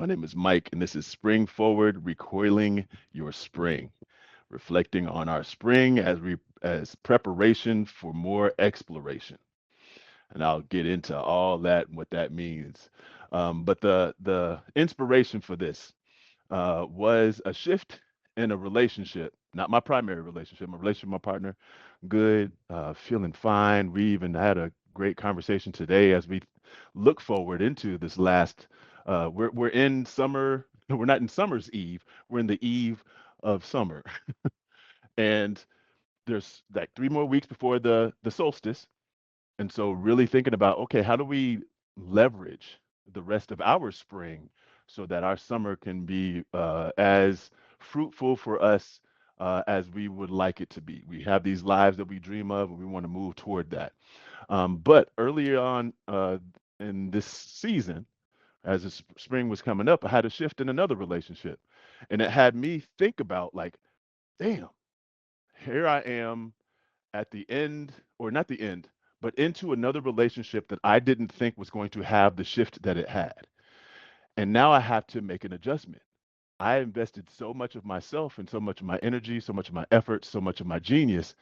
My name is Mike, and this is Spring Forward, Recoiling Your Spring, reflecting on our spring as preparation for more exploration. And I'll get into all that and what that means. But the inspiration for this was a shift in a relationship, not my primary relationship, my relationship with my partner. Good, feeling fine. We even had a great conversation today as we look forward into this last. We're in summer. We're not in summer's eve. We're in the eve of summer, and there's like 3 more weeks before the solstice. And so, really thinking about, okay, how do we leverage the rest of our spring so that our summer can be as fruitful for us as we would like it to be? We have these lives that we dream of, and we want to move toward that. But earlier on in this season, as the spring was coming up, I had a shift in another relationship, and it had me think about, like, damn, here I am at the end, or not the end, but into another relationship that I didn't think was going to have the shift that it had. And now I have to make an adjustment. I invested so much of myself and so much of my energy, so much of my effort, so much of my genius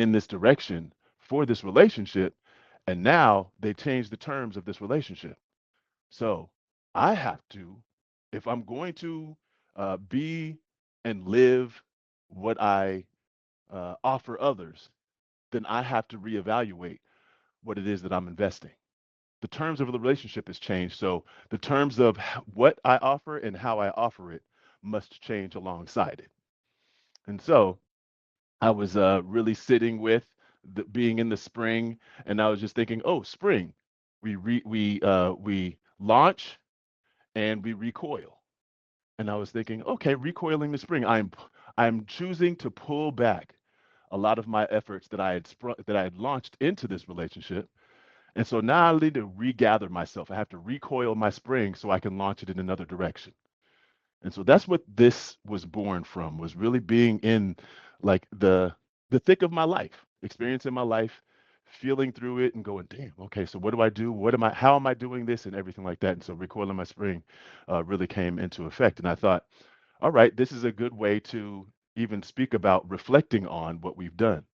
in this direction for this relationship. And now they changed the terms of this relationship. So I have to, if I'm going to be and live what I offer others, then I have to reevaluate what it is that I'm investing. The terms of the relationship has changed. So the terms of what I offer and how I offer it must change alongside it. And so I was really sitting with being in the spring, and I was just thinking, oh, spring, we launch and we recoil. And I was thinking, okay, recoiling the spring. I'm choosing to pull back a lot of my efforts that I had launched into this relationship. And so now I need to regather myself. I have to recoil my spring so I can launch it in another direction. And so that's what this was born from, was really being in, like, the thick of my life, experiencing my life, feeling through it and going, damn, okay, so what do I do? How am I doing this, and everything like that. And so recoiling my spring really came into effect. And I thought, all right, this is a good way to even speak about reflecting on what we've done.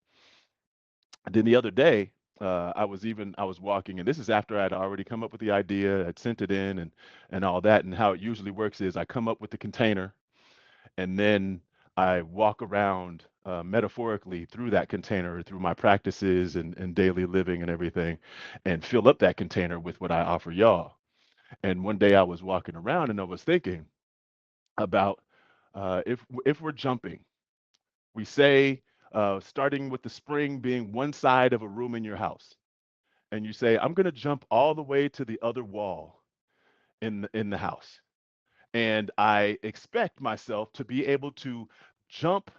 And then the other day, I was walking, and this is after I'd already come up with the idea, I'd sent it in, and all that. And how it usually works is I come up with the container, and then I walk around metaphorically through that container, through my practices and daily living and everything, and fill up that container with what I offer y'all. And one day I was walking around, and I was thinking about if we're jumping, we say, starting with the spring being one side of a room in your house, and you say, I'm going to jump all the way to the other wall in the house. And I expect myself to be able to jump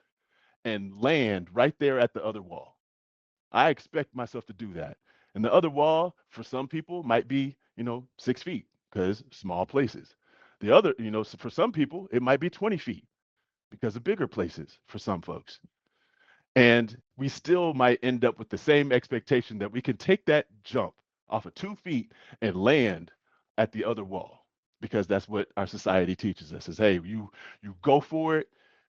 and land right there at the other wall. I expect myself to do that. And the other wall, for some people, might be, 6 feet, because small places. The other, for some people, it might be 20 feet because of bigger places for some folks. And we still might end up with the same expectation that we can take that jump off of 2 feet and land at the other wall, because that's what our society teaches us, is, hey, you go for it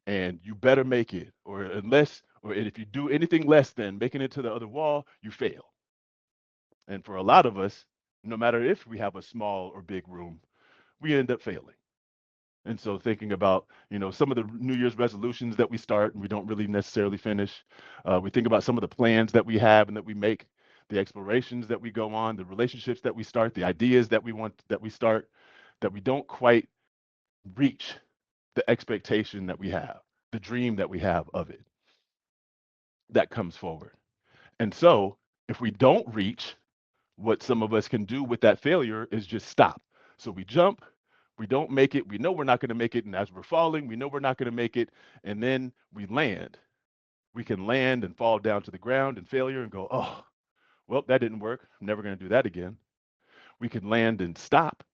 and you better make it, or unless, or if you do anything less than making it to the other wall, you fail. And for a lot of us, no matter if we have a small or big room, we end up failing. And so thinking about, some of the New Year's resolutions that we start and we don't really necessarily finish. We think about some of the plans that we have and that we make, the explorations that we go on, the relationships that we start, the ideas that we start, that we don't quite reach the expectation that we have, the dream that we have of it, that comes forward. And so if we don't reach, what some of us can do with that failure is just stop. So we jump, we don't make it, we know we're not going to make it, and as we're falling, we know we're not going to make it, and then we land. We can land and fall down to the ground in failure and go, oh, well, that didn't work. I'm never going to do that again. We can land and stop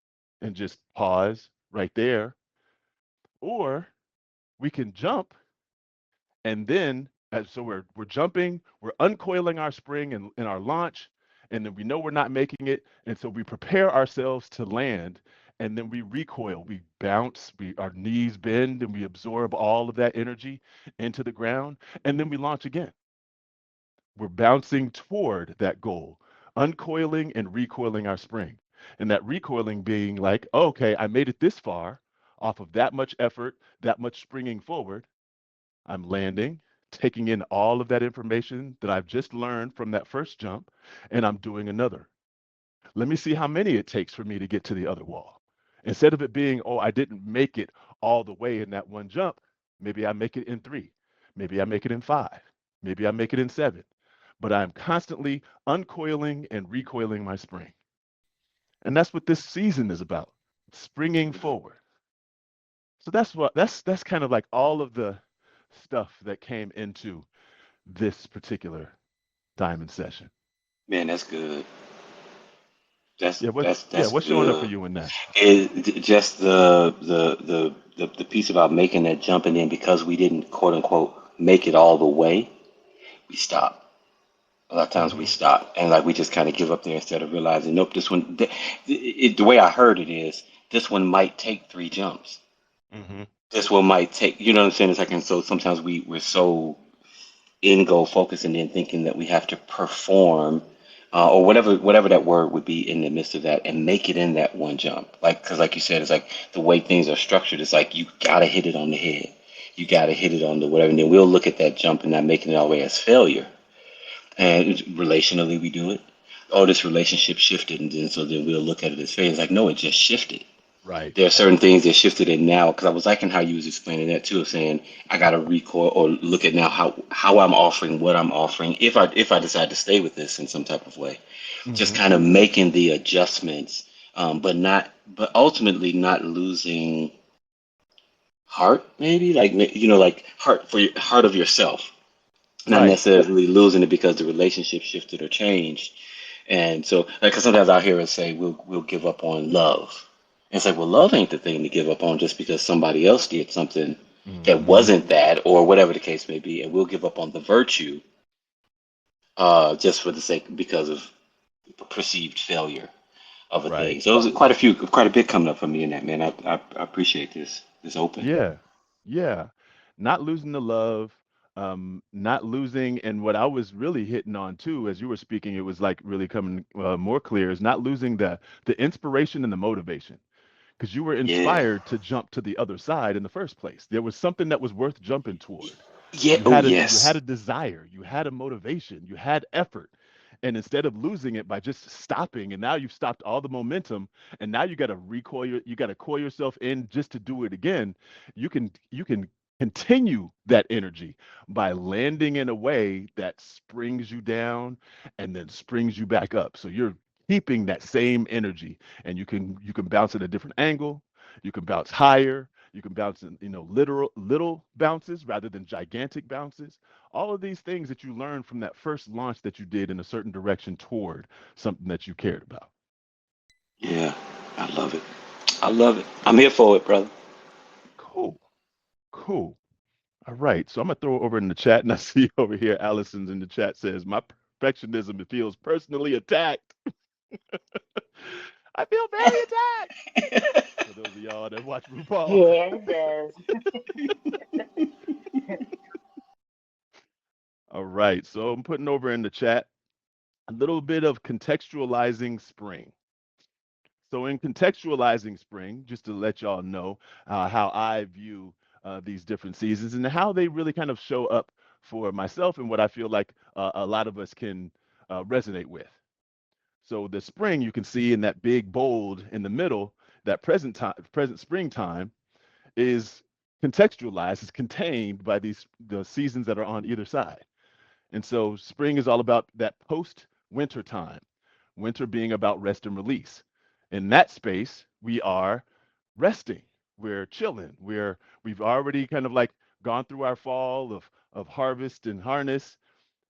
and just pause right there. Or we can jump, and then, so we're jumping, we're uncoiling our spring in our launch, and then we know we're not making it, and so we prepare ourselves to land, and then we recoil, we bounce, our knees bend, and we absorb all of that energy into the ground, and then we launch again. We're bouncing toward that goal, uncoiling and recoiling our spring. And that recoiling being like, okay, I made it this far off of that much effort, that much springing forward. I'm landing, taking in all of that information that I've just learned from that first jump, and I'm doing another. Let me see how many it takes for me to get to the other wall. Instead of it being, oh, I didn't make it all the way in that one jump, maybe I make it in three. Maybe I make it in five. Maybe I make it in seven. But I'm constantly uncoiling and recoiling my spring. And that's what this season is about, springing forward. So that's kind of like all of the stuff that came into this particular diamond session. Man, that's good. Yeah, That's what's showing up for good. you in that? Just the piece about making that jump, and then because we didn't quote unquote make it all the way, we stop. A lot of times we Hmm. stop and like we just kind of give up there instead of realizing, nope, this one. The way I heard it is this one might take three jumps. Hmm. This one might take, you know what I'm saying? It's like, and so sometimes we're so in goal focus and then thinking that we have to perform or whatever that word would be in the midst of that and make it in that one jump, like because like you said, it's like the way things are structured, it's like you gotta hit it on the head, you gotta hit it on the whatever, and then we'll look at that jump and not making it all the way as failure, and relationally we do it. Oh, this relationship shifted, and then we'll look at it as failure. It's like, no, it just shifted. Right. There are certain things that shifted in now because I was liking how you was explaining that too, of saying I got to recoil or look at now how I'm offering what I'm offering if I decide to stay with this in some type of way, just Hmm. kind of making the adjustments, but ultimately not losing heart, maybe like like heart for heart of yourself, not Right. necessarily losing it because the relationship shifted or changed. And so, like, 'cause sometimes I hear us say we'll give up on love. And it's like, well, love ain't the thing to give up on just because somebody else did something that Hmm. wasn't that, or whatever the case may be, and we'll give up on the virtue just for the sake because of perceived failure of a Right. thing. So, there's quite a bit coming up for me in that, man. I appreciate this open. Yeah. Yeah. Not losing the love, not losing, and what I was really hitting on too, as you were speaking, it was like really coming more clear, is not losing the inspiration and the motivation. Because you were Yeah, inspired to jump to the other side in the first place. There was something that was worth jumping toward. yeah. Oh, You had yes. a desire, you had a motivation, you had effort. And instead of losing it by just stopping, and now you've stopped all the momentum, and now you got to you got to coil yourself in just to do it again. You can continue that energy by landing in a way that springs you down and then springs you back up. So you're keeping that same energy, and you can bounce at a different angle. You can bounce higher. You can bounce in, literal little bounces rather than gigantic bounces. All of these things that you learned from that first launch that you did in a certain direction toward something that you cared about. Yeah, I love it. I love it. I'm here for it, brother. Cool. Cool. All right. So I'm gonna throw it over in the chat, and I see over here Allison's in the chat says my perfectionism it feels personally attacked. I feel very attacked. For those of y'all that watch RuPaul. Yeah, it does. All right. So I'm putting over in the chat a little bit of contextualizing spring. So, in contextualizing spring, just to let y'all know how I view these different seasons and how they really kind of show up for myself and what I feel like a lot of us can resonate with. So, the spring you can see in that big bold in the middle, that present springtime is contextualized, is contained by the seasons that are on either side. And so spring is all about that post winter time, winter being about rest and release. In that space, we are resting. We're chilling. We've already kind of like gone through our fall of harvest and harness.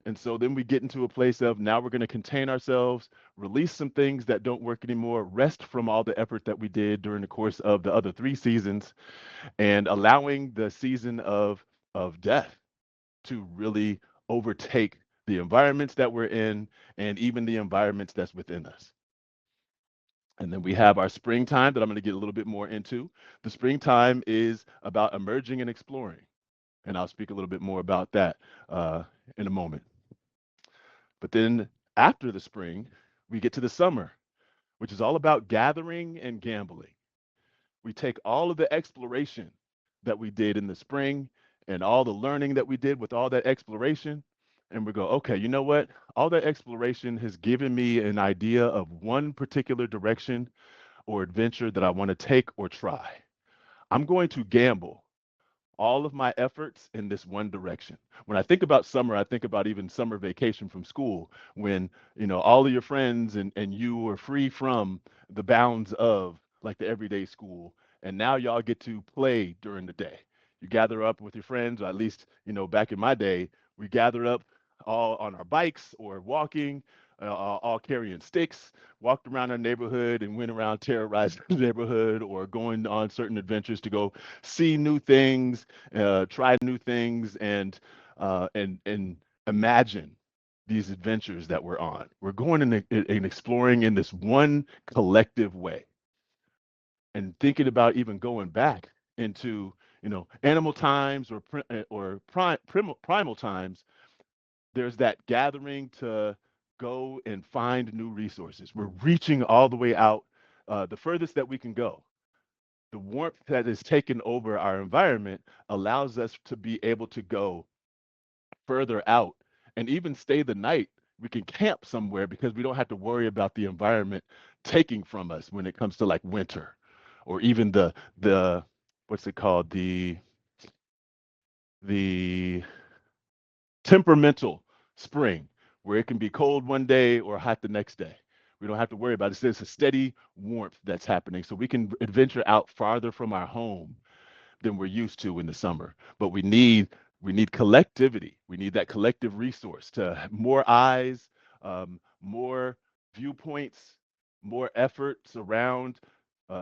And so then we get into a place of now we're going to contain ourselves, release some things that don't work anymore, rest from all the effort that we did during the course of the other three seasons, and allowing the season of death to really overtake the environments that we're in and even the environments that's within us. And then we have our springtime that I'm going to get a little bit more into. The springtime is about emerging and exploring. And I'll speak a little bit more about that uh, in a moment. But then after the spring, we get to the summer, which is all about gathering and gambling. We take all of the exploration that we did in the spring and all the learning that we did with all that exploration, and we go, okay, you know what? All that exploration has given me an idea of one particular direction or adventure that I want to take or try. I'm going to gamble all of my efforts in this one direction. When I think about summer, I think about even summer vacation from school when, all of your friends and you are free from the bounds of like the everyday school. And now y'all get to play during the day. You gather up with your friends, or at least, back in my day, we gathered up all on our bikes or walking, all carrying sticks, walked around our neighborhood and went around terrorizing the neighborhood or going on certain adventures to go see new things, try new things, and imagine these adventures that we're on. We're going and exploring in this one collective way, and thinking about even going back into animal times or primal times. There's that gathering to go and find new resources. We're reaching all the way out, the furthest that we can go. The warmth that is taken over our environment allows us to be able to go further out and even stay the night. We can camp somewhere because we don't have to worry about the environment taking from us when it comes to like winter or even the what's it called, the temperamental spring, where it can be cold one day or hot the next day. We don't have to worry about it. There's a steady warmth that's happening, so we can adventure out farther from our home than we're used to in the summer. But we need collectivity. We need that collective resource to have more eyes, more viewpoints, more efforts around,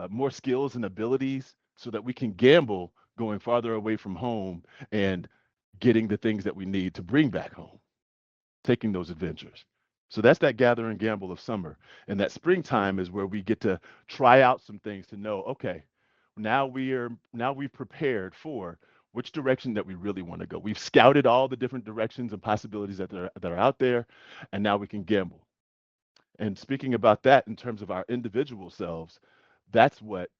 more skills and abilities, so that we can gamble going farther away from home and getting the things that we need to bring back home, taking those adventures. So that's that gather and gamble of summer. And that springtime is where we get to try out some things to know, okay, now we've prepared for which direction that we really want to go. We've scouted all the different directions and possibilities that are out there, and now we can gamble. And speaking about that in terms of our individual selves, that's what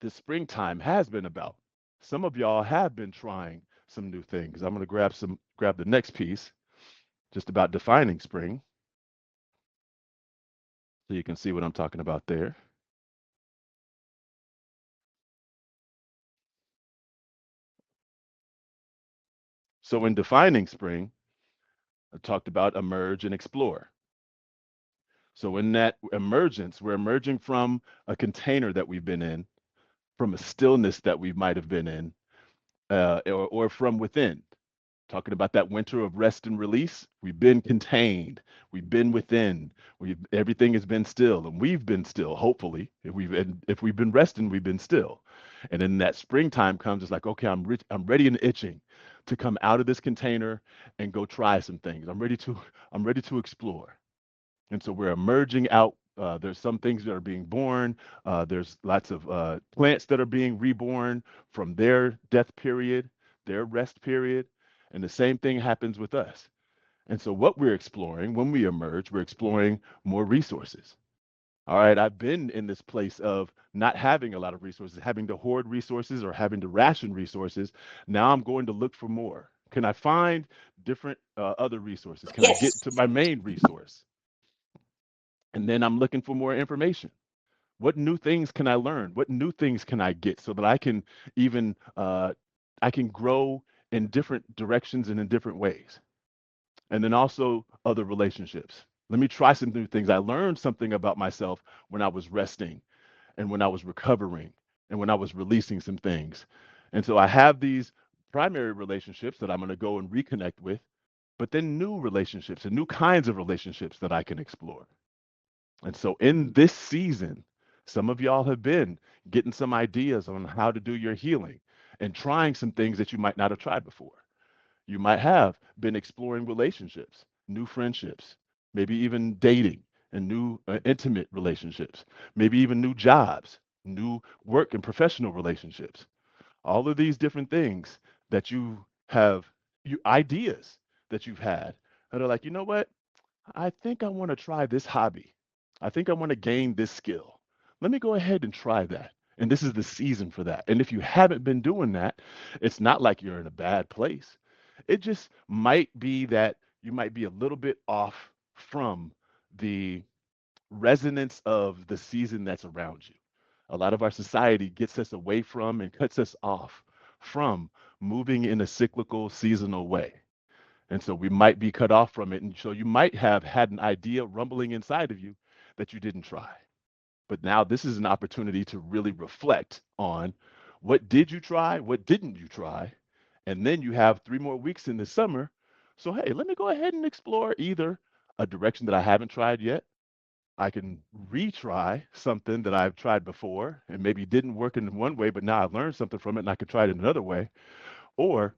this springtime has been about. Some of y'all have been trying some new things. I'm going to grab the next piece just about defining spring so you can see what I'm talking about there. So in defining spring, I talked about emerge and explore. So in that emergence, we're emerging from a container that we've been in, from a stillness that we might have been in, or from within. Talking about that winter of rest and release, we've been contained, we've been within, everything has been still, and we've been still. Hopefully, if we've been resting, we've been still. And then that springtime comes, it's like, okay, I'm ready and itching to come out of this container and go try some things. I'm ready to explore. And so we're emerging out. There's some things that are being born. There's lots of plants that are being reborn from their death period, their rest period. And the same thing happens with us. And so, what we're exploring when we emerge, we're exploring more resources. All right, I've been in this place of not having a lot of resources, having to hoard resources or having to ration resources. Now I'm going to look for more. Can I find different other resources? Can I get Yes. to my main resource? And then I'm looking for more information. What new things can I learn? What new things can I get so that I can even I can grow in different directions and in different ways? And then also other relationships. Let me try some new things. I learned something about myself when I was resting and when I was recovering and when I was releasing some things. And so I have these primary relationships that I'm going to go and reconnect with, but then new relationships and new kinds of relationships that I can explore. And so in this season, some of y'all have been getting some ideas on how to do your healing and trying some things that you might not have tried before. You might have been exploring relationships, new friendships, maybe even dating, and new intimate relationships, maybe even new jobs, new work and professional relationships. All of these different things that you have, you ideas that you've had that are like, you know what? I think I want to try this hobby. I think I want to gain this skill. Let me go ahead and try that. And this is the season for that. And if you haven't been doing that, it's not like you're in a bad place. It just might be that you might be a little bit off from the resonance of the season that's around you. A lot of our society gets us away from and cuts us off from moving in a cyclical, seasonal way. And so we might be cut off from it. And so you might have had an idea rumbling inside of you that you didn't try. But now this is an opportunity to really reflect on what did you try, what didn't you try, and then you have 3 more weeks in the summer. So hey, let me go ahead and explore either a direction that I haven't tried yet. I can retry something that I've tried before and maybe didn't work in one way, but now I learned something from it and I could try it in another way. Or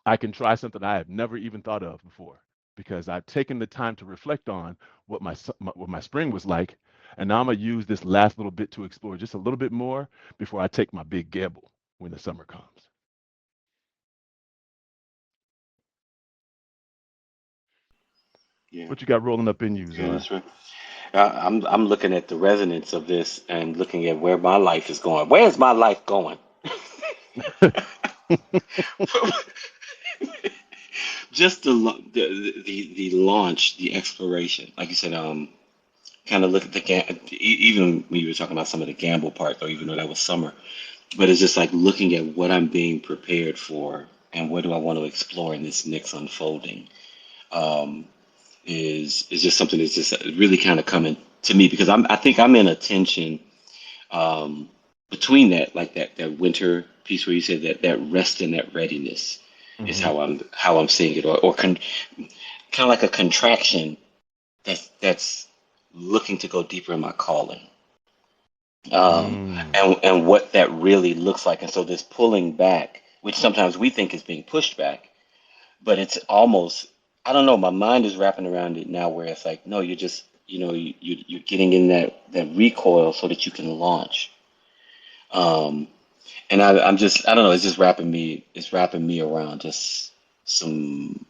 I can try something I have never even thought of before because I've taken the time to reflect on what my spring was like, and now I'm gonna use this last little bit to explore just a little bit more before I take my big gamble when the summer comes. Yeah, What you got rolling up in you, yeah, Zara? that's right. I'm looking at the resonance of this and looking at where my life is going. Where's my life going? Just the launch, the exploration, like you said, kind of look at even when you were talking about some of the gamble part, though, even though that was summer, but it's just like looking at what I'm being prepared for and what do I want to explore in this next unfolding. Um, is just something that's just really kind of coming to me because I think I'm in a tension um, between that, like that winter piece where you said that rest and that readiness is Hmm. how I'm seeing it, or kind of like a contraction that's looking to go deeper in my calling, Mm. and what that really looks like. And so this pulling back, which sometimes we think is being pushed back, but it's almost, I don't know, my mind is wrapping around it now where it's like, no, you're just, you're getting in that recoil so that you can launch. Um, and I'm just, I don't know, it's wrapping me around just some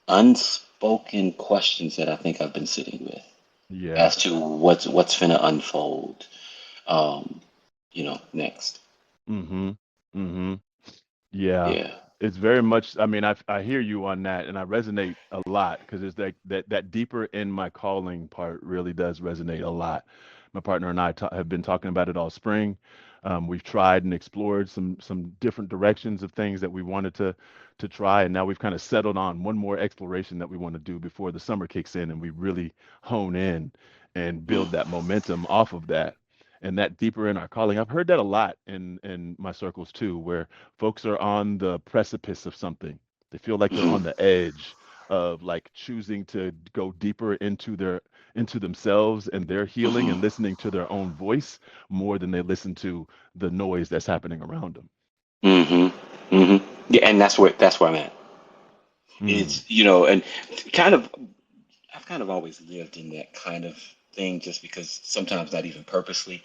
unspoken questions that I think I've been sitting with Yeah. as to what's finna unfold, um, next. Hmm. Hmm. Yeah, Yeah. it's very much. I mean, I hear you on that, and I resonate a lot because it's that deeper in my calling part really does resonate a lot. My partner and I have been talking about it all spring. We've tried and explored some different directions of things that we wanted to try, and now we've kind of settled on one more exploration that we want to do before the summer kicks in, and we really hone in and Mm. build that momentum off of that. And that deeper in our calling, I've heard that a lot in my circles too, where folks are on the precipice of something. They feel like they're Mhm. on the edge of like choosing to go deeper into themselves and their healing Mhm. and listening to their own voice more than they listen to the noise that's happening around them. Mhm. Mhm. Yeah, and that's where I'm at. Mm. It's, and kind of, I've kind of always lived in that kind of thing just because sometimes not even purposely.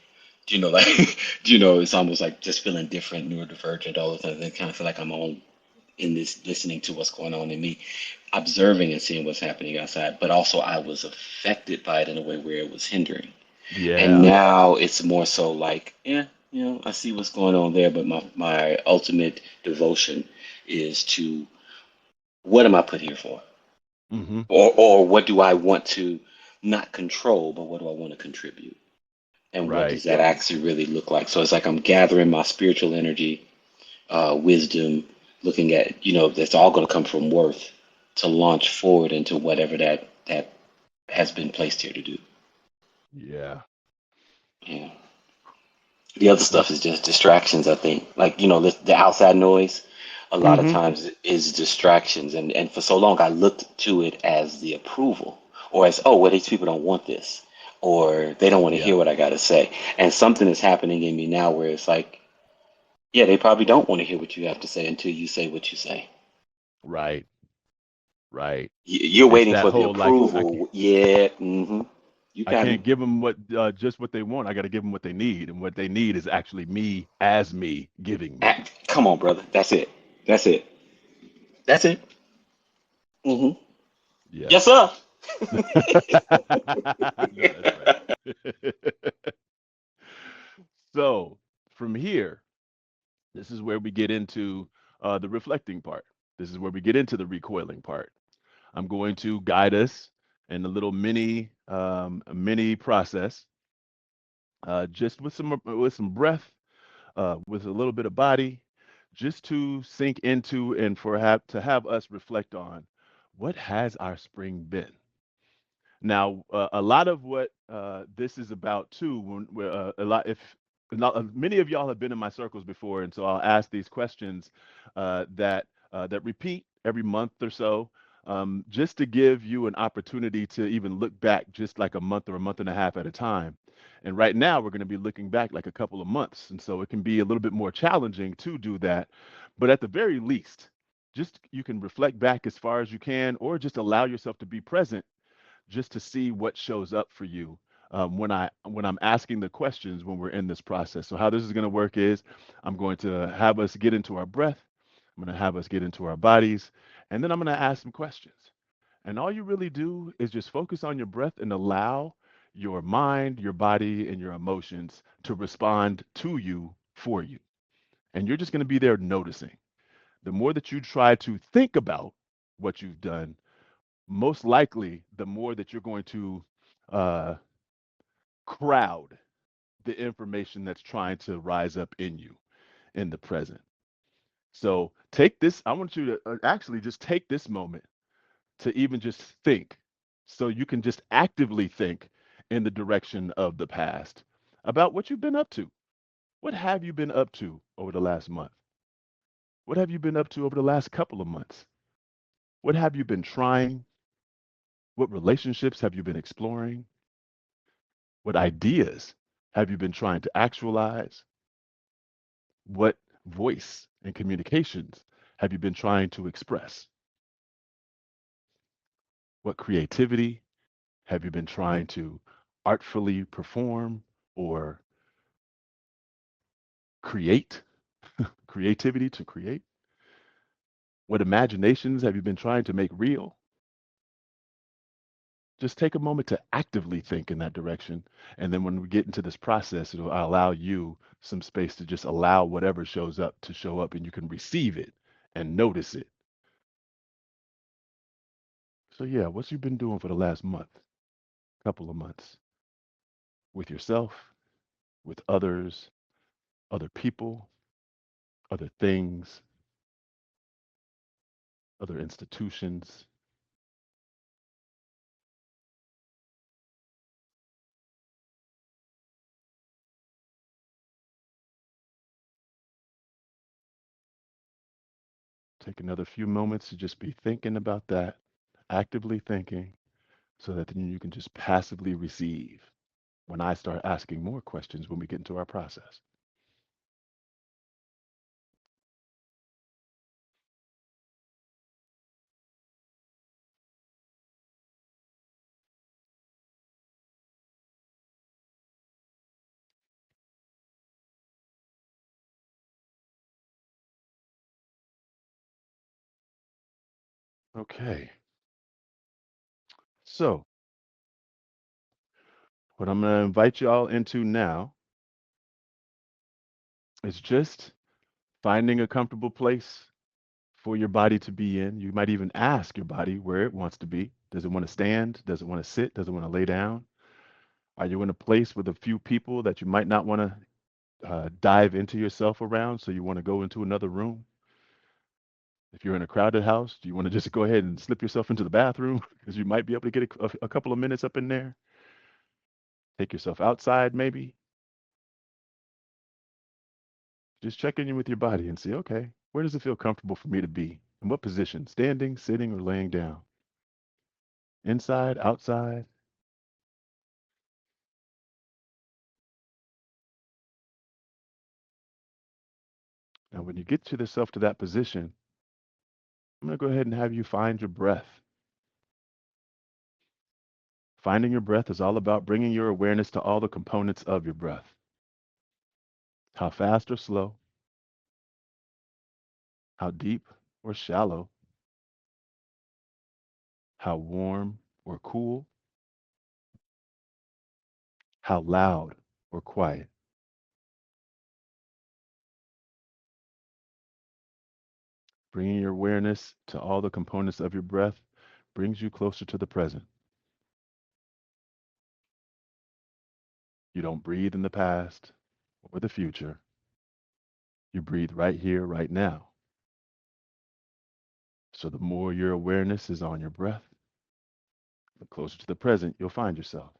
Like, it's almost like just feeling different, neurodivergent, all of that. I kind of feel like I'm on in this listening to what's going on in me, observing and seeing what's happening outside, but also I was affected by it in a way where it was hindering. And Yeah. now it's more so like, yeah, I see what's going on there, but my ultimate devotion is to what am I put here for? Hmm. Or what do I want to not control, but what do I want to contribute? And what Right. does that actually really look like? So it's like I'm gathering my spiritual energy, wisdom, looking at, that's all going to come from worth to launch forward into whatever that has been placed here to do. Yeah. Yeah. The other stuff is just distractions, I think. Like, the outside noise a lot of Hmm. times is distractions. And for so long, I looked to it as the approval or as, oh, well, these people don't want this or they don't want to Yeah. hear what I got to say. And something is happening in me now where it's like, yeah, they probably don't want to hear what you have to say until you say what you say. Right. right. You're It's waiting that for the whole like approval. Yeah. You I got me. can't give them what just what they want. I got to give them what they need, and what they need is actually me as me giving me. Come on, brother. That's it. That's it. That's it. hmm Yes, Yes. sir. I know that's right. So from here, this is where we get into the reflecting part. This is where we get into the recoiling part. I'm going to guide us in a little mini process, just with some breath, with a little bit of body, just to sink into and to have us reflect on what has our spring been. Now, a lot of what this is about too, a lot if not, many of y'all have been in my circles before, and so I'll ask these questions that repeat every month or so, just to give you an opportunity to even look back, just like a month or a month and a half at a time. And right now, we're going to be looking back like a couple of months, and so it can be a little bit more challenging to do that. But at the very least, just you can reflect back as far as you can, or just allow yourself to be present just to see what shows up for you when I'm asking the questions when we're in this process. So how this is going to work is I'm going to have us get into our breath. I'm going to have us get into our bodies, and then I'm going to ask some questions. And all you really do is just focus on your breath and allow your mind, your body, and your emotions to respond to you for you. And you're just going to be there noticing. The more that you try to think about what you've done, most likely the more that you're going to uh, crowd the information that's trying to rise up in you in the present. So take this, I want you to actually just take this moment to even just think. So you can just actively think in the direction of the past about what you've been up to. What have you been up to over the last month? What have you been up to over the last couple of months? What have you been trying? What relationships have you been exploring? What ideas have you been trying to actualize? What voice and communications have you been trying to express? What creativity have you been trying to artfully perform or create? Creativity to create? What imaginations have you been trying to make real? Just take a moment to actively think in that direction. And then when we get into this process, it'll allow you some space to just allow whatever shows up to show up and you can receive it and notice it. So, yeah, what you been doing for the last month, couple of months with yourself, with others, other people, other things, other institutions? Take another few moments to just be thinking about that, actively thinking, so that then you can just passively receive when I start asking more questions when we get into our process. Okay, so what I'm going to invite you all into now is just finding a comfortable place for your body to be in. You might even ask your body where it wants to be. Does it want to stand? Does it want to sit? Does it want to lay down? Are you in a place with a few people that you might not want to dive into yourself around? So you want to go into another room? If you're in a crowded house, do you want to just go ahead and slip yourself into the bathroom because you might be able to get a couple of minutes up in there? Take yourself outside, maybe. Just check in with your body and see, okay, where does it feel comfortable for me to be? In what position? Standing, sitting, or laying down? Inside, outside? Now, when you get yourself to that position, I'm going to go ahead and have you find your breath. Finding your breath is all about bringing your awareness to all the components of your breath. How fast or slow, how deep or shallow, how warm or cool, how loud or quiet. Bringing your awareness to all the components of your breath brings you closer to the present. You don't breathe in the past or the future. You breathe right here, right now. So the more your awareness is on your breath, the closer to the present you'll find yourself.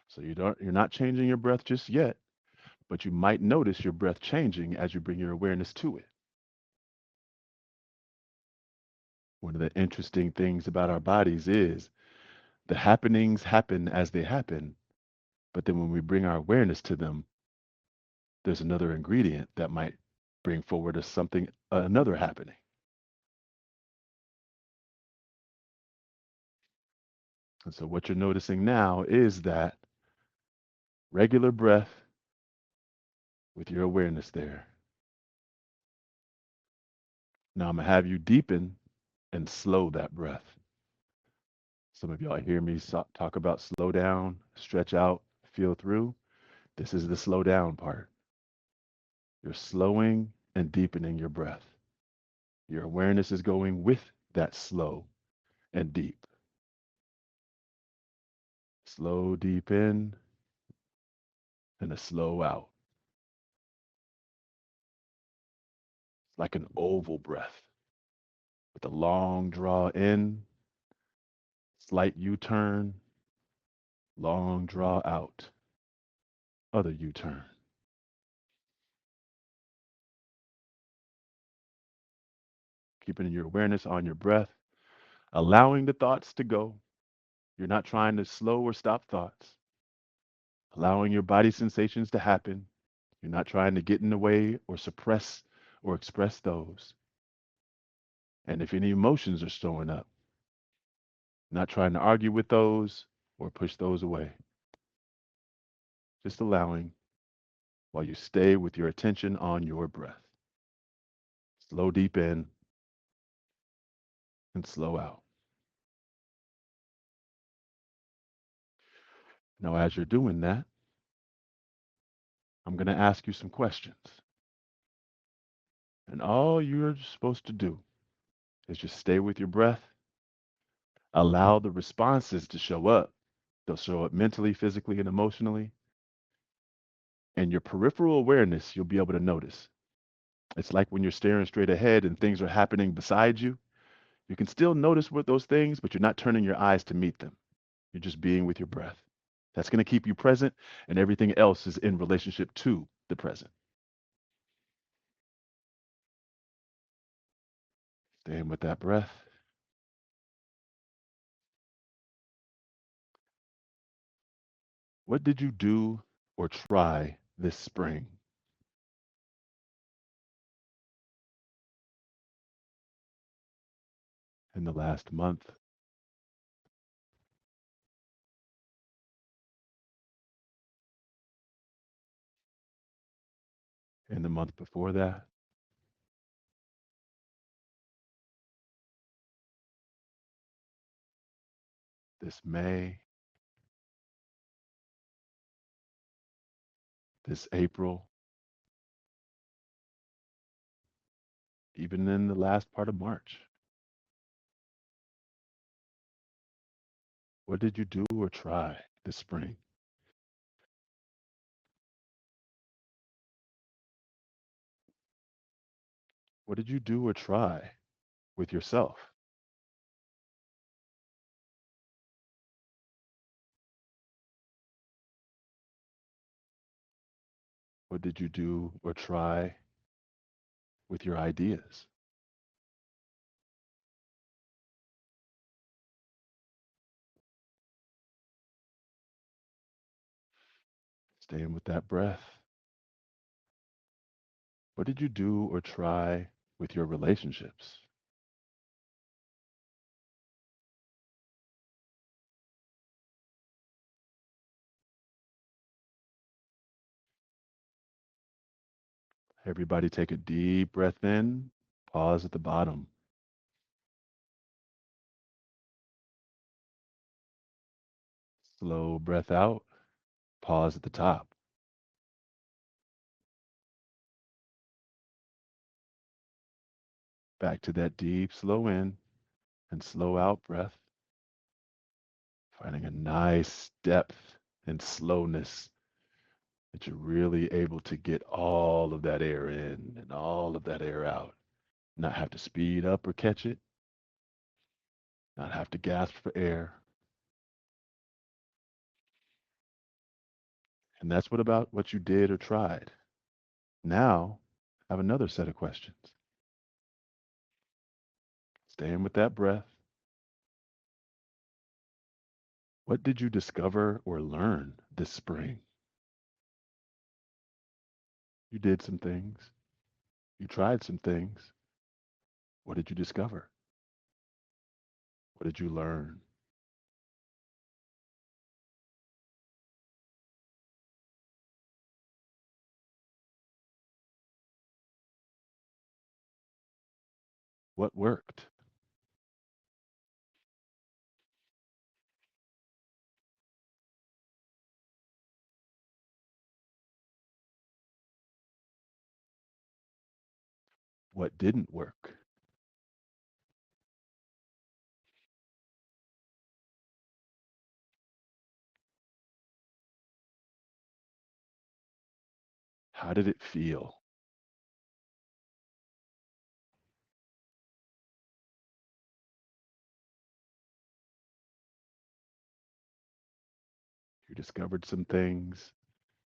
So you're not changing your breath just yet, but you might notice your breath changing as you bring your awareness to it. One of the interesting things about our bodies is the happenings happen as they happen, but then when we bring our awareness to them, there's another ingredient that might bring forward a something another happening. And so what you're noticing now is that regular breath with your awareness there. Now I'm gonna have you deepen and slow that breath. Some of y'all hear me talk about slow down, stretch out, feel through. This is the slow down part. You're slowing and deepening your breath. Your awareness is going with that slow and deep. Slow, deep in, and a slow out. It's like an oval breath with a long draw in, slight U turn, long draw out, other U turn. Keeping your awareness on your breath, allowing the thoughts to go. You're not trying to slow or stop thoughts, allowing your body sensations to happen. You're not trying to get in the way or suppress or express those. And if any emotions are showing up, not trying to argue with those or push those away. Just allowing while you stay with your attention on your breath. Slow deep in and slow out. Now, as you're doing that, I'm going to ask you some questions. And all you're supposed to do is just stay with your breath, allow the responses to show up. They'll show up mentally, physically, and emotionally. And your peripheral awareness, you'll be able to notice. It's like when you're staring straight ahead and things are happening beside you. You can still notice what those things, but you're not turning your eyes to meet them. You're just being with your breath. That's going to keep you present, and everything else is in relationship to the present. Staying with that breath. What did you do or try this spring? In the last month? In the month before that? This May? This April? Even in the last part of March? What did you do or try this spring? What did you do or try with yourself? What did you do or try with your ideas? Staying with that breath. What did you do or try with your relationships? Everybody take a deep breath in, pause at the bottom, slow breath out, pause at the top. Back to that deep, slow in and slow out breath, finding a nice depth and slowness that you're really able to get all of that air in and all of that air out. Not have to speed up or catch it, not have to gasp for air. And that's what about what you did or tried. Now, I have another set of questions. Staying with that breath, what did you discover or learn this spring? You did some things, you tried some things. What did you discover? What did you learn? What worked? What didn't work? How did it feel? You discovered some things,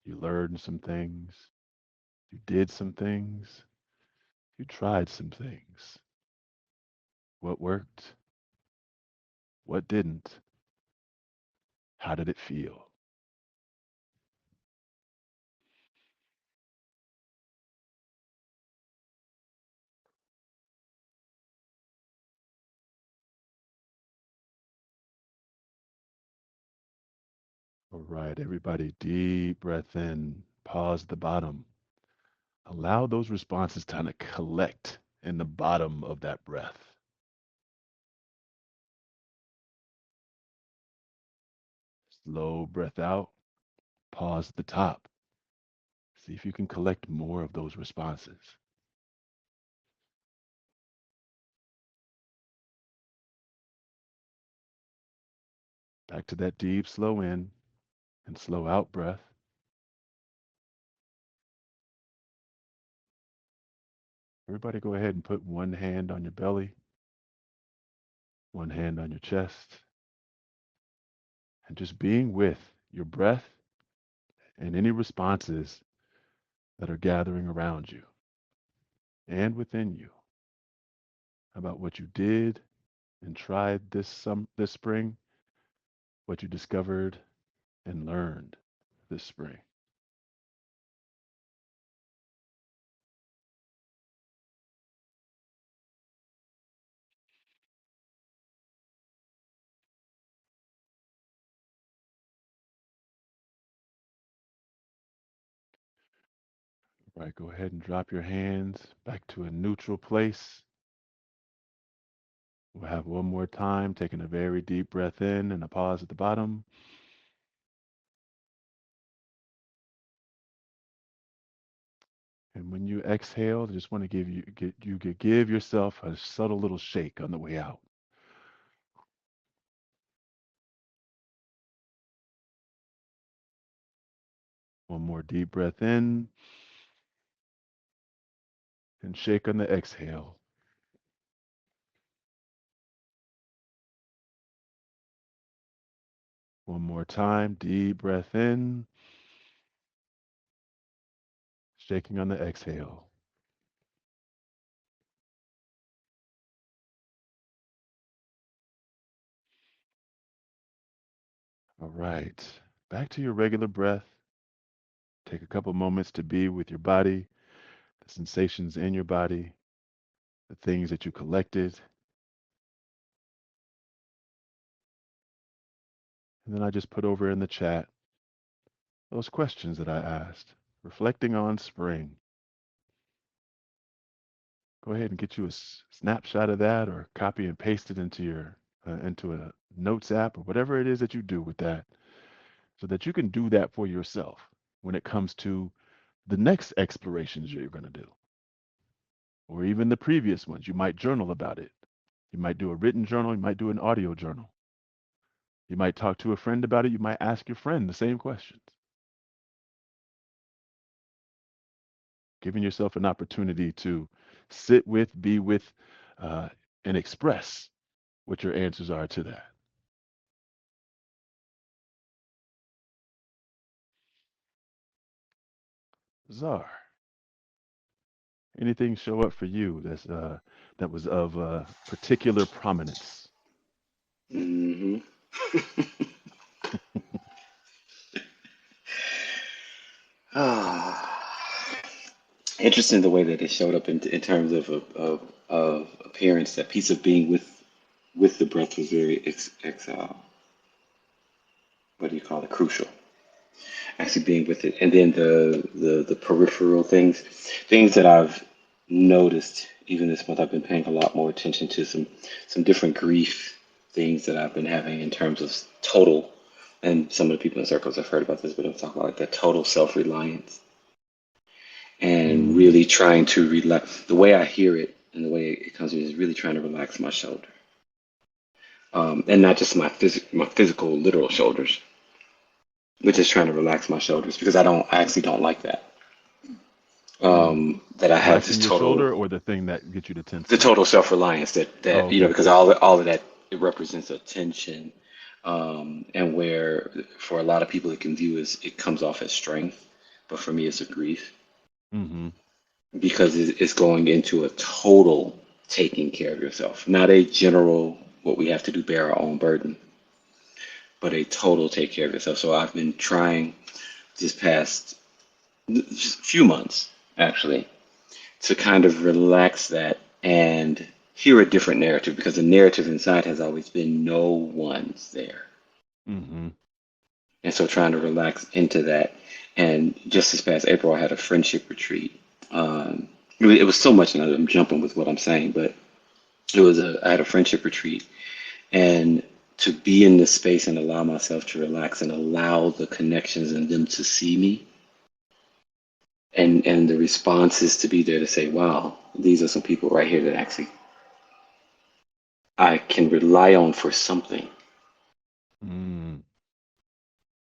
you learned some things, you did some things, you tried some things. What worked? What didn't? How did it feel? All right, everybody, deep breath in, pause at the bottom. Allow those responses to kind of collect in the bottom of that breath. Slow breath out, pause at the top. See if you can collect more of those responses. Back to that deep, slow in and slow out breath. Everybody go ahead and put one hand on your belly, one hand on your chest, and just being with your breath and any responses that are gathering around you and within you about what you did and tried this spring, what you discovered and learned this spring. All right, go ahead and drop your hands back to a neutral place. We'll have one more time, taking a very deep breath in and a pause at the bottom. And when you exhale, I just want to give yourself a subtle little shake on the way out. One more deep breath in and shake on the exhale. One more time, deep breath in, shaking on the exhale. All right, back to your regular breath. Take a couple moments to be with your body. the sensations in your body, the things that you collected. And then I just put over in the chat those questions that I asked. Reflecting on spring. Go ahead and get you a snapshot of that, or copy and paste it into a notes app, or whatever it is that you do with that, so that you can do that for yourself when it comes to the next explorations you're going to do, or even the previous ones. You might journal about it. You might do a written journal. You might do an audio journal. You might talk to a friend about it. You might ask your friend the same questions, giving yourself an opportunity to sit with, be with, uh, and express what your answers are to that. Czar, anything show up for you that was of particular prominence? Hmm. Interesting the way that it showed up in terms of appearance. That piece of being with the breath was very what do you call it, crucial. Actually being with it, and then the peripheral things that I've noticed even this month. I've been paying a lot more attention to some different grief things that I've been having in terms of total. And some of the people in circles have heard about this, but I'm talking about like that total self-reliance and Mm, really trying to relax. The way I hear it and the way it comes to me is really trying to relax my shoulder, and not just my physical literal shoulders, but just trying to relax my shoulders because I actually don't like that. mm. That I have this Relaxing your total shoulder, or the thing that gets you to tense the up? total self-reliance that Oh, okay. because all of that, it represents a tension, and where for a lot of people it can view as it comes off as strength, but for me it's a grief Mm-hmm. because it's going into a total taking care of yourself, not a general what we have to do, bear our own burden, but a total take care of yourself. So I've been trying this past just few months actually to kind of relax that and hear a different narrative because the narrative inside has always been no one's there. Mm-hmm. And so trying to relax into that. And just this past April, I had a friendship retreat. It was so much, and I'm jumping with what I'm saying, but I had a friendship retreat, and to be in this space and allow myself to relax and allow the connections and them to see me, and the responses to be there to say, wow, these are some people right here that actually I can rely on for something. Mm,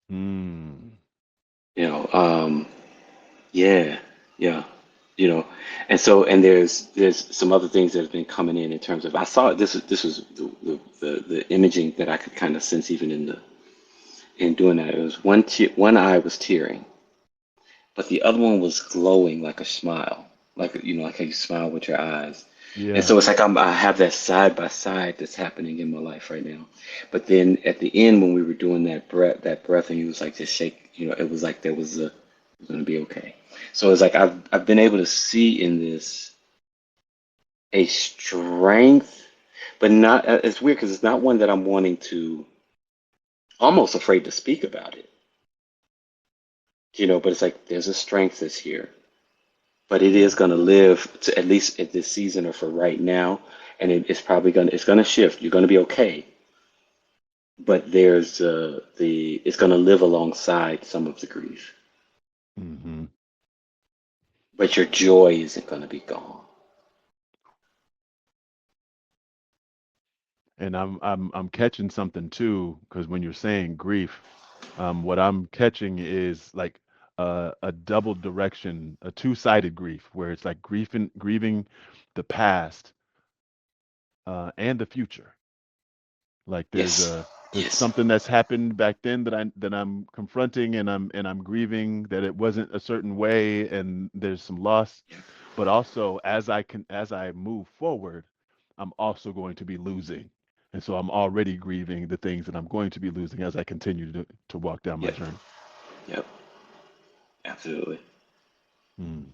mm. You know, yeah, yeah, you know, and so and there's some other things that have been coming in terms of I saw this was the imaging that I could kind of sense even in doing that. It was one eye was tearing, but the other one was glowing like a smile, like like how you smile with your eyes. And Yeah. so it's like I have that side by side that's happening in my life right now. But then at the end when we were doing that breath, and he was like, just shake, it was like there was it's gonna be okay. So it's like I've been able to see in this a strength, but not. It's weird because it's not one that I'm wanting to. Almost afraid to speak about it, But it's like there's a strength that's here, but it is Yeah. gonna live to at least at this season or for right now, and it's probably gonna shift. You're gonna be okay, but there's the it's gonna live alongside some of the grief, Mm-hmm. but your joy isn't gonna be gone. And I'm catching something too, because when you're saying grief, what I'm catching is like a double direction, a two-sided grief, where it's like grieving the past and the future. Like Yes, there's yes, something that's happened back then that I'm confronting, and I'm grieving that it wasn't a certain way, and there's some loss. But also as I move forward, I'm also going to be losing. And so I'm already grieving the things that I'm going to be losing as I continue to walk down my yep, journey. yep, absolutely. Hmm.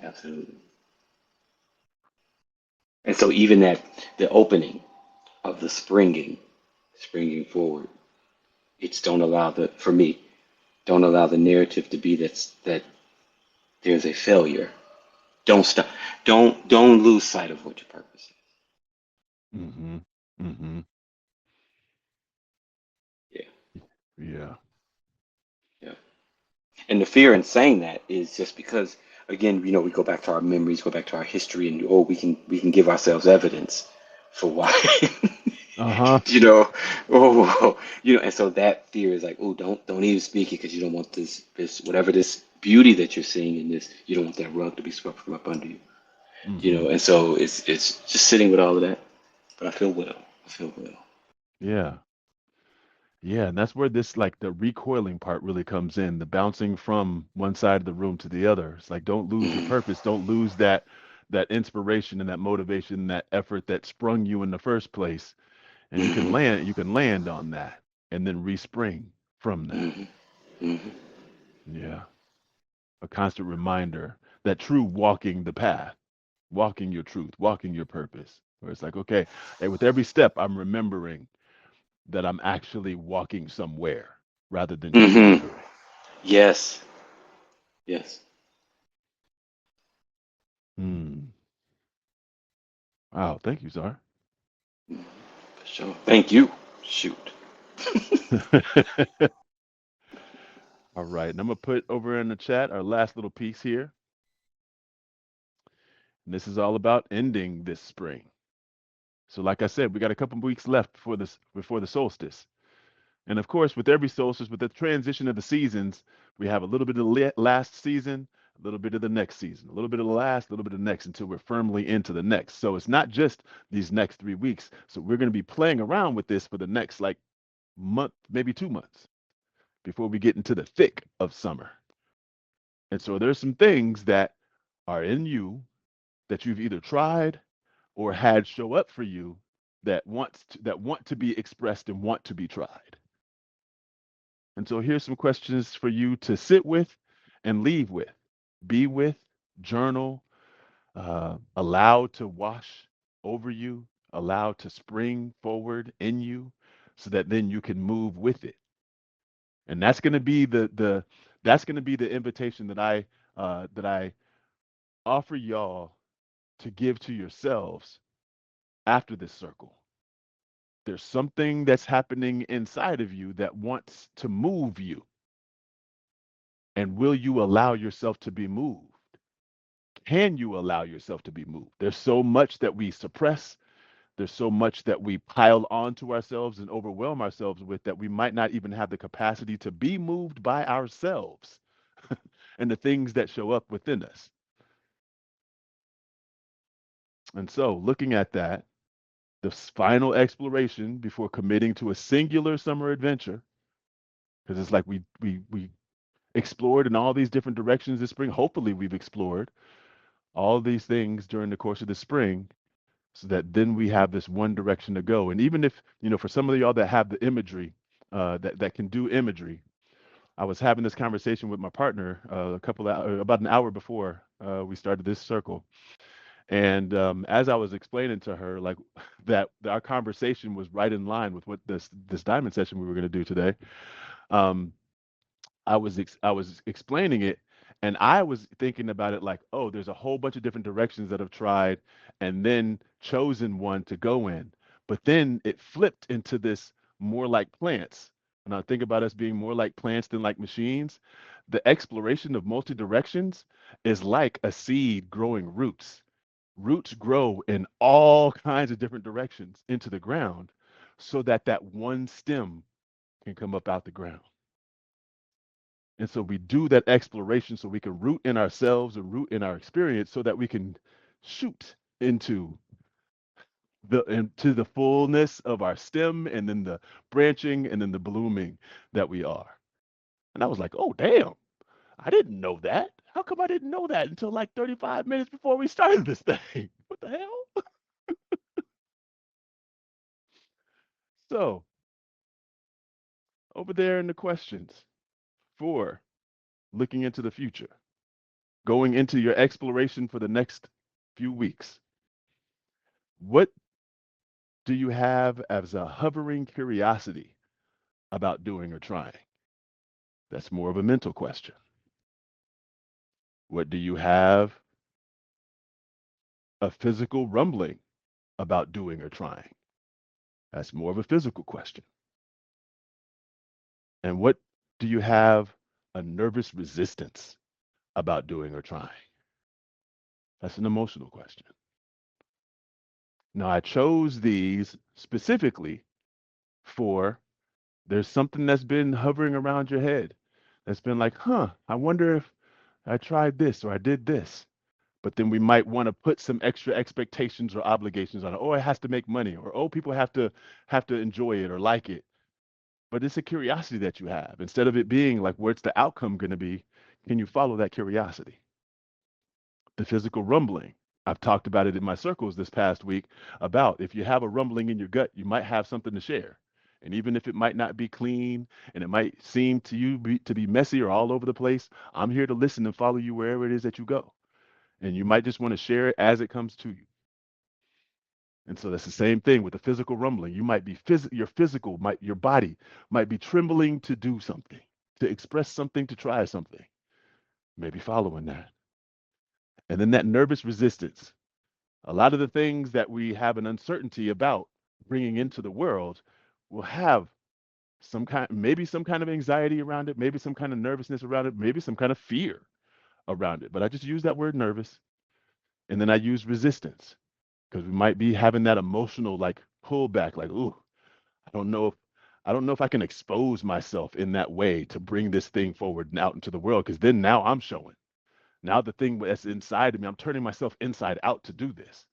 Absolutely. And so even that the opening of the springing forward, it's don't allow the for me, don't allow the narrative to be that there's a failure. Don't stop. Don't lose sight of what your purpose Mm-hmm. Mm-hmm. is. Yeah. Yeah. And the fear in saying that is just because, again, we go back to our memories, go back to our history, and we can give ourselves evidence for why, Uh-huh. you know, and so that fear is like, oh, don't even speak it because you don't want this whatever this beauty that you're seeing in this, you don't want that rug to be swept from up under you, Mm-hmm. and so it's just sitting with all of that. But I feel well. I feel well. Yeah. Yeah, and that's where this like the recoiling part really comes in, the bouncing from one side of the room to the other. It's like don't lose your Hmm. purpose, don't lose that inspiration and that motivation, that effort that sprung you in the first place. And Hmm. you can land on that and then respring from that. Hmm. Hmm. Yeah. A constant reminder that true walking the path, walking your truth, walking your purpose. Where it's like, okay, and with every step I'm remembering that I'm actually walking somewhere rather than just Hmm. wandering. Yes. Yes. Hmm. Wow, thank you, Czar. For sure. Thank you. Shoot. All right, and I'm gonna put over in the chat our last little piece here. And this is all about ending this spring. So, like I said, we got a couple weeks left before the solstice. And of course, with every solstice, with the transition of the seasons, we have a little bit of the last season, a little bit of the next season, a little bit of the last, a little bit of the next until we're firmly into the next. So it's not just these next 3 weeks. So we're going to be playing around with this for the next like month, maybe 2 months before we get into the thick of summer. And so there's some things that are in you that you've either tried or had show up for you that want to be expressed and want to be tried. And so here's some questions for you to sit with and leave with, be with, journal, allow to wash over you, allow to spring forward in you, so that then you can move with it. And that's going to be the that's going to be the invitation that I offer y'all to give to yourselves after this circle. There's something that's happening inside of you that wants to move you. And will you allow yourself to be moved? Can you allow yourself to be moved? There's so much that we suppress. There's so much that we pile onto ourselves and overwhelm ourselves with that we might not even have the capacity to be moved by ourselves and the things that show up within us. And so, looking at that, the final exploration before committing to a singular summer adventure, because it's like we explored in all these different directions this spring. Hopefully, we've explored all these things during the course of the spring so that then we have this one direction to go. And even if, for some of y'all that have the imagery, that can do imagery, I was having this conversation with my partner about an hour before we started this circle. And as I was explaining to her, like that our conversation was right in line with what this diamond session we were going to do today. Um, I was explaining it, and I was thinking about it like, oh, there's a whole bunch of different directions that I've tried, and then chosen one to go in. But then it flipped into this more like plants. And I think about us being more like plants than like machines. The exploration of multi directions is like a seed growing roots. Roots grow in all kinds of different directions into the ground, so that that one stem can come up out the ground. And so we do that exploration so we can root in ourselves and root in our experience so that we can shoot into the fullness of our stem and then the branching and then the blooming that we are. And I was like, oh damn, I didn't know that. How come I didn't know that until like 35 minutes before we started this thing? What the hell? So over there in the questions for looking into the future. going into your exploration for the next few weeks, what do you have as a hovering curiosity about doing or trying? That's more of a mental question. What do you have a physical rumbling about doing or trying? That's more of a physical question. And what do you have a nervous resistance about doing or trying? That's an emotional question. Now, I chose these specifically for there's something that's been hovering around your head that's been like, huh, I wonder if I tried this or I did this. But then we might want to put some extra expectations or obligations on it. Oh, it has to make money, or oh, people have to enjoy it or like it. But it's a curiosity that you have. Instead of it being like, what's the outcome going to be? Can you follow that curiosity? The physical rumbling. I've talked about it in my circles this past week about if you have a rumbling in your gut, you might have something to share. And even if it might not be clean and it might seem to you to be messy or all over the place, I'm here to listen and follow you wherever it is that you go. And you might just want to share it as it comes to you. And so that's the same thing with the physical rumbling. You might be your physical, might your body might be trembling to do something, to express something, to try something. Maybe following that. And then that nervous resistance. A lot of the things that we have an uncertainty about bringing into the world will have maybe some kind of anxiety around it, maybe some kind of nervousness around it, maybe some kind of fear around it. But I just use that word nervous. And then I use resistance because we might be having that emotional like pullback, like, ooh, I don't know if I don't know if I can expose myself in that way to bring this thing forward and out into the world because then now I'm showing. Now the thing that's inside of me, I'm turning myself inside out to do this.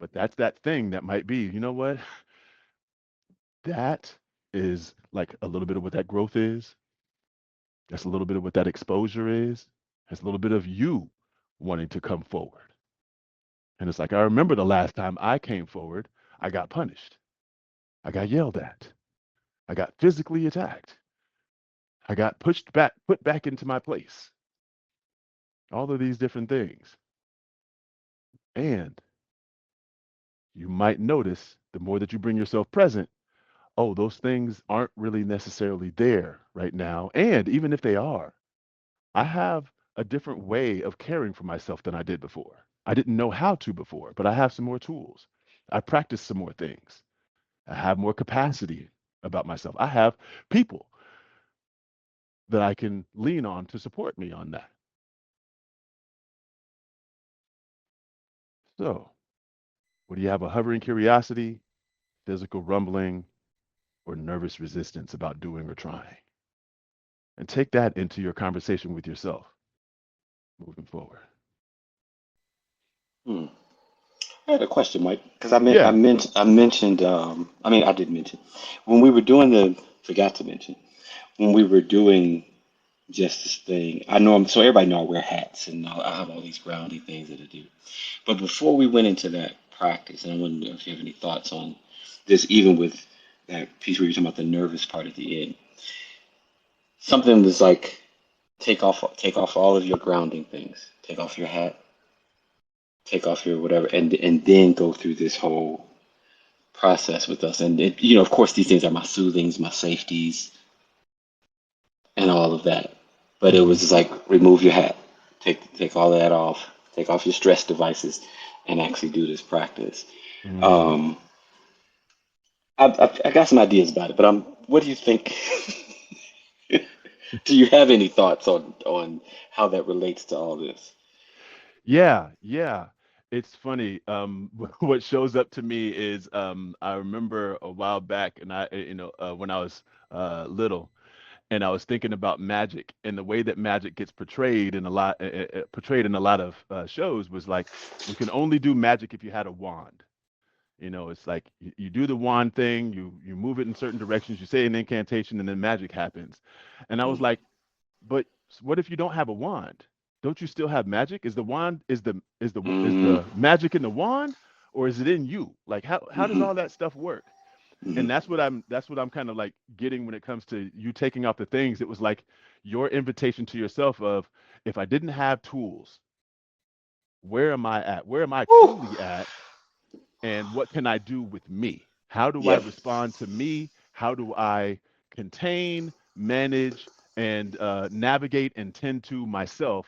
But that's that thing that might be, you know what? That is like a little bit of what that growth is. That's a little bit of what that exposure is. That's a little bit of you wanting to come forward. And it's like, I remember the last time I came forward, I got punished. I got yelled at. I got physically attacked. I got pushed back, put back into my place. All of these different things. And you might notice the more that you bring yourself present, oh, those things aren't really necessarily there right now. And even if they are, I have a different way of caring for myself than I did before. I didn't know how to before, but I have some more tools. I practice some more things. I have more capacity about myself. I have people that I can lean on to support me on that. So, what do you have? A hovering curiosity, physical rumbling, or nervous resistance about doing or trying? And take that into your conversation with yourself moving forward. Hmm. I had a question, Mike, because Yeah. I mentioned, I mean, I did mention when we were doing forgot to mention when we were doing just this thing. I know, so everybody know I wear hats and I have all these grounding things that I do. But before we went into that practice, and I wonder if you have any thoughts on this, even with that piece where you're talking about the nervous part at the end, something that's like take off all of your grounding things, take off your hat, take off your whatever, and then go through this whole process with us. And it, of course, these things are my soothings, my safeties, and all of that. But it Hmm. was just like remove your hat, take all of that off, take off your stress devices, and actually do this practice. Mm. Um, I got some ideas about it, but what do you think? Do you have any thoughts on how that relates to all this? Yeah, yeah. It's funny. What shows up to me is I remember a while back, and when I was little, and I was thinking about magic and the way that magic gets portrayed in a lot of shows was like you can only do magic if you had a wand. It's like you do the wand thing, you move it in certain directions, you say an incantation, and then magic happens. And I was Mm, like, but what if you don't have a wand? Don't you still have magic? Is the wand is mm, the magic in the wand, or is it in you? Like how does mm-hmm, all that stuff work? And that's what I'm kind of like getting when it comes to you taking out the things. It was like your invitation to yourself of, if I didn't have tools, where am I at? Where am I Whew. truly at? And what can I do with me? How do I Yep. respond to me? How do I contain, manage, and navigate and tend to myself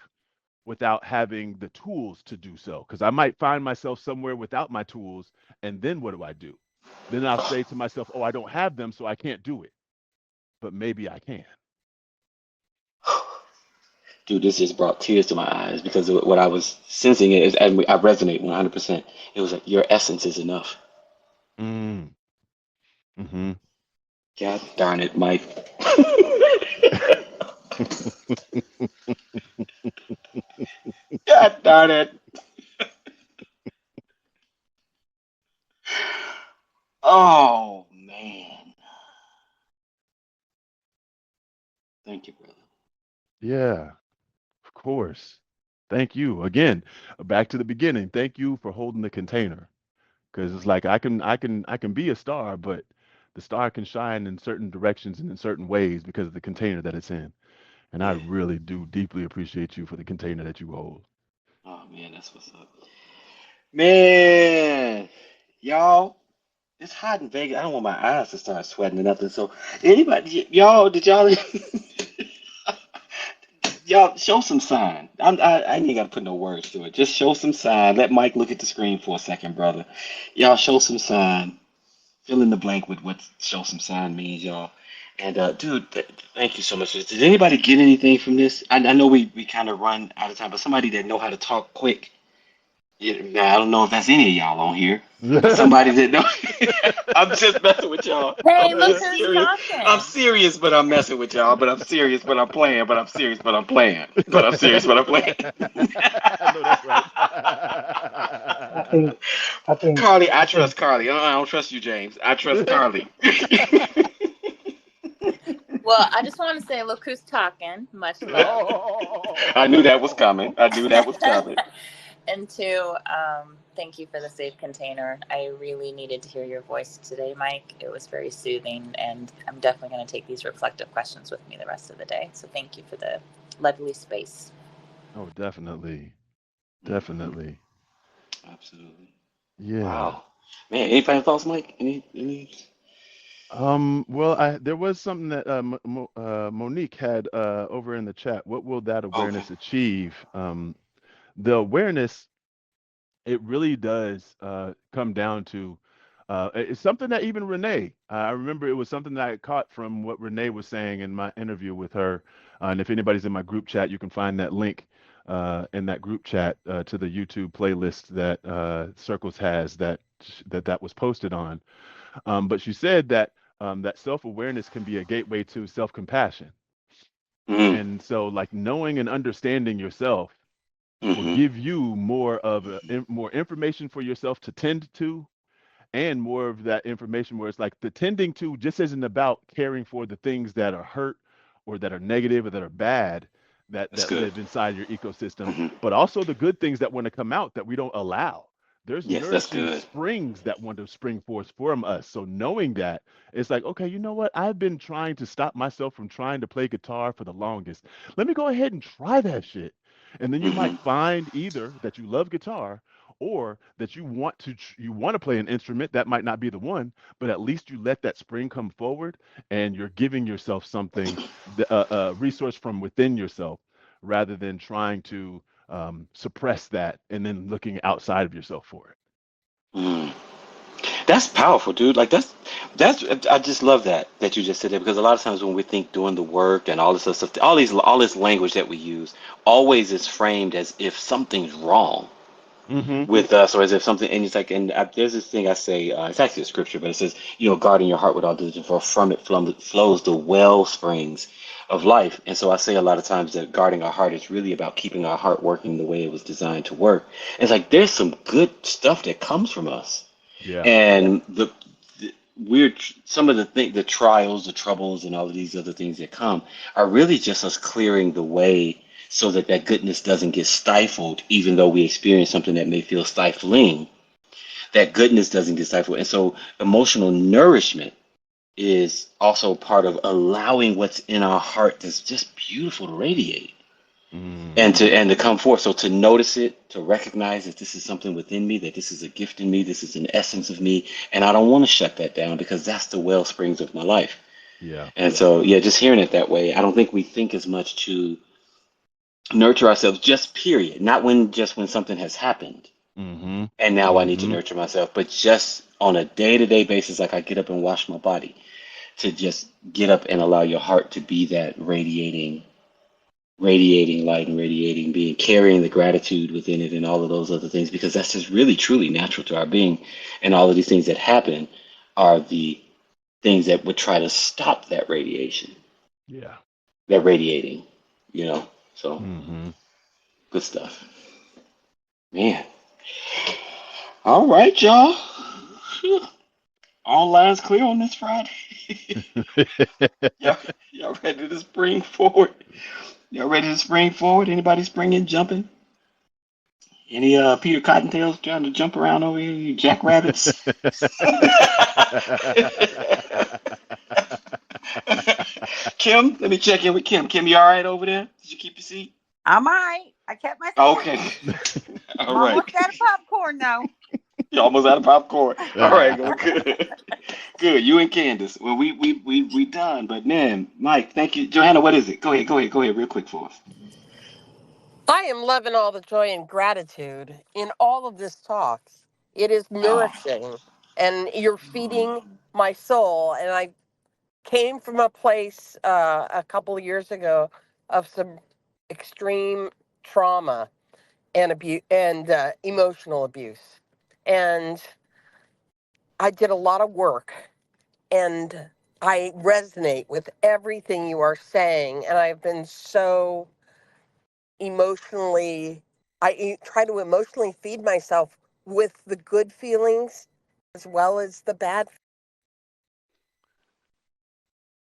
without having the tools to do so? Because I might find myself somewhere without my tools, and then what do I do? Then I'll say to myself, "Oh, I don't have them, so I can't do it." But maybe I can. Dude, this just brought tears to my eyes because of what I was sensing is, and I resonate 100%. It was like your essence is enough. Mm. Hmm. God darn it, Mike. God darn it. Oh man. Thank you, brother. Yeah, of course. Thank you again. Back to the beginning. Thank you for holding the container, because it's like I can be a star, but the star can shine in certain directions and in certain ways because of the container that it's in. And I Yeah. really do deeply appreciate you for the container that you hold. Oh man, that's what's up. Man, y'all, it's hot in Vegas. I don't want my eyes to start sweating or nothing. So, y'all, did y'all, y'all show some sign? I ain't got to put no words to it. Just show some sign. Let Mike look at the screen for a second, brother. Y'all show some sign. Fill in the blank with what show some sign means, y'all. And dude, thank you so much. Did anybody get anything from this? I know we kind of run out of time, but somebody that know how to talk quick. Yeah, now, I don't know if that's any of y'all on here, but somebody that know. I'm just messing with y'all. Hey, I'm look just who's serious. I'm talking. serious, but I'm messing with y'all. But I'm serious, but I'm playing. But I'm serious, but I'm playing. But I'm serious, but I'm playing. I know that's right. I think I think Carly, I I trust think Carly. I don't trust you, James. I trust Carly. Well, I just want to say, look who's talking. Much love. I knew that was Oh. coming. I knew that was coming. And two, thank you for the safe container. I really needed to hear your voice today, Mike. It was very soothing, and I'm definitely going to take these reflective questions with me the rest of the day. So thank you for the lovely space. Oh, definitely. Hmm. Definitely. Absolutely. Yeah. Wow. Man, any final thoughts, Mike? Any? Well, there was something that Monique had over in the chat. What will that Okay. awareness achieve? The awareness, it really does come down to it's something that even Renee, I remember it was something that I caught from what Renee was saying in my interview with her. And if anybody's in my group chat, you can find that link in that group chat to the YouTube playlist that Circles has that was posted on. But she said that that self-awareness can be a gateway to self-compassion. Mm-hmm. And so, like, knowing and understanding yourself will Mm-hmm. give you more information for yourself to tend to, and more of that information where it's like the tending to just isn't about caring for the things that are hurt or that are negative or that are bad That's that good. live inside your ecosystem, Mm-hmm. but also the good things that want to come out that we don't allow. There's Yes, that's nourishing good. springs that want to spring forth from us. So knowing that, it's like, okay, you know what? I've been trying to stop myself from trying to play guitar for the longest. Let me go ahead and try that shit. And then you Mm-hmm. might find either that you love guitar or that you want to play an instrument that might not be the one, but at least you let that spring come forward, and you're giving yourself something, a resource from within yourself, rather than trying to suppress that and then looking outside of yourself for it. Mm. That's powerful, dude. Like that's I just love that you just said that because a lot of times when we think doing the work and all this other stuff, all this language that we use always is framed as if something's wrong Hmm. with us or as if something. And it's like, there's this thing I say. It's actually a scripture, but it says, guarding your heart with all diligence, for from it flows the well springs of life. And so I say a lot of times that guarding our heart is really about keeping our heart working the way it was designed to work. It's like there's some good stuff that comes from us Yeah. and the weird some of the trials, the troubles, and all of these other things that come are really just us clearing the way so that goodness doesn't get stifled, even though we experience something that may feel stifling. that goodness doesn't get stifled. And so emotional nourishment is also part of allowing what's in our heart that's just beautiful to radiate and Mm. to come forth. So to notice it, to recognize that this is something within me, that this is a gift in me, this is an essence of me, and I don't want to shut that down because that's the well springs of my life. Yeah. And so yeah, just hearing it that way, I don't think we think as much to nurture ourselves, just period, not when just when something has happened Mm-hmm. and now I need to Mm-hmm. nurture myself, but just on a day-to-day basis, like I get up and wash my body, to just get up and allow your heart to be that radiating light and radiating being, carrying the gratitude within it and all of those other things, because that's just really truly natural to our being. And all of these things that happen are the things that would try to stop that radiation, Yeah. that radiating, you know. So Mm-hmm. good stuff. Man. All right, y'all. All lines clear on this Friday. y'all, y'all ready to spring forward? Y'all ready to spring forward? Anybody springing, jumping? Any Peter Cottontails trying to jump around over here? You jackrabbits? Kim, let me check in with Kim. Kim, you all right over there? Did you keep your seat? I might. I kept my Oh, seat. okay. I'm All right. almost out of popcorn though. You almost out of popcorn. All right, well, good. Good. You and Candace. Well, we done. But man, Mike, thank you. Johanna, what is it? Go ahead, real quick for us. I am loving all the joy and gratitude in all of this talk. It is Oh, nourishing and you're feeding my soul. And I came from a place a couple of years ago of some extreme trauma and abuse and emotional abuse. And I did a lot of work and I resonate with everything you are saying. And I've been so emotionally try to emotionally feed myself with the good feelings as well as the bad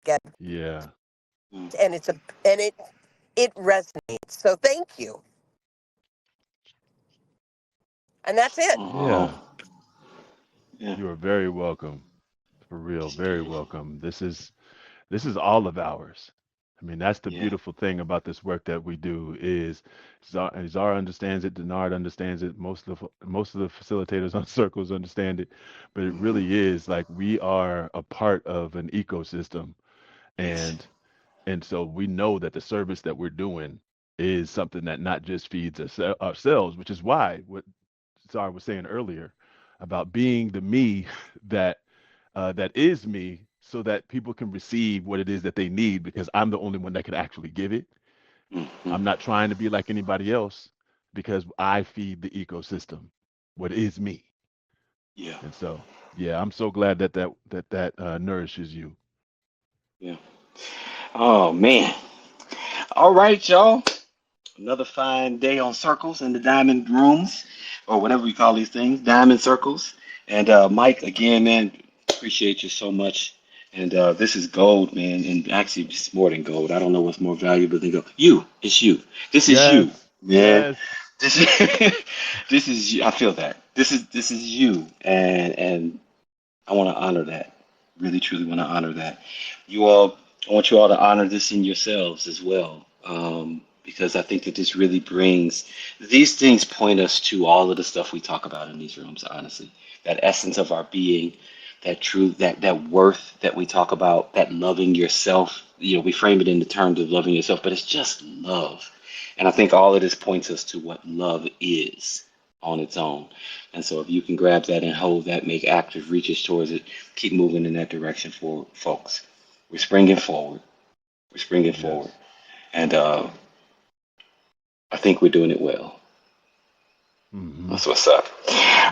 get Yeah. and it's a and it resonates, so thank you, and that's it. oh, Yeah. yeah, You are very welcome. For real, very welcome. This is all of ours. I mean, that's the yeah, beautiful thing about this work that we do is Zara understands it, Denard understands it, most of the facilitators on circles understand it, but it hmm, really is like we are a part of an ecosystem, yes, and so we know that the service that we're doing is something that not just feeds us ourselves, which is why what Zara was saying earlier about being the me that that is me so that people can receive what it is that they need because I'm the only one that can actually give it. hmm, I'm not trying to be like anybody else because I feed the ecosystem, what is me. yeah, And so, yeah, I'm so glad that nourishes you. yeah. Oh man. All right, y'all. Another fine day on circles in the diamond rooms, or whatever we call these things, diamond circles. And Mike, again, man, appreciate you so much. And this is gold, man. And actually, it's more than gold. I don't know what's more valuable than gold. You, it's you. This is you, Yes, man. yes, This is this is you. I feel that. This is you, and I want to honor that. Really, truly want to honor that. You all, I want you all to honor this in yourselves as well, because I think that this really brings these things point us to all of the stuff we talk about in these rooms. Honestly, that essence of our being, that truth, that worth that we talk about, that loving yourself. You know, we frame it in the terms of loving yourself, but it's just love. And I think all of this points us to what love is on its own. And so if you can grab that and hold that, make active reaches towards it, keep moving in that direction for folks. We're springing forward. We're springing forward. yes. And I think we're doing it well. Mm-hmm. That's what's up.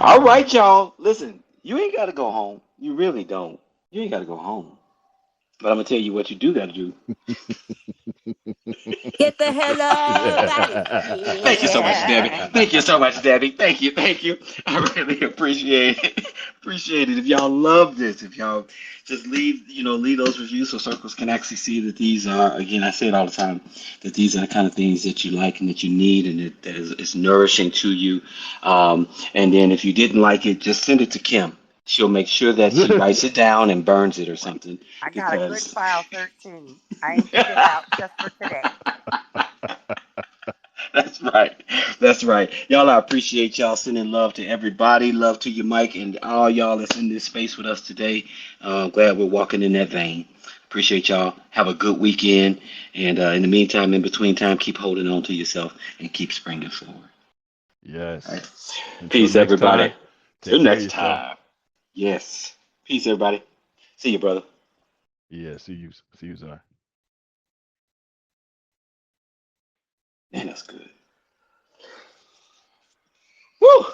All Mm-hmm. right, y'all. Listen, you ain't got to go home. You really don't. You ain't got to go home. But I'm gonna tell you what you do got to do. Get the hell out of Thank you so much, Debbie. here. Thank you so much, Debbie. Thank you, thank you. I really appreciate it. Appreciate it. If y'all love this, if y'all just leave those reviews so circles can actually see that these are, again, I say it all the time, that these are the kind of things that you like and that you need and that is nourishing to you. And then if you didn't like it, just send it to Kim. She'll make sure that she writes it down and burns it or something I got a good because file 13. I emptied it out just for today. That's right. That's right. Y'all, I appreciate y'all sending love to everybody. Love to you, Mike, and all y'all that's in this space with us today. Glad we're walking in that vein. Appreciate y'all. Have a good weekend. And in the meantime, in between time, keep holding on to yourself and keep springing forward. All Yes. right. Until Peace, next everybody. time, Till take care of next yourself. time. Yes. Peace, everybody. See you, brother. Yeah, see you. See you, Zar. Man, that's good. Woo!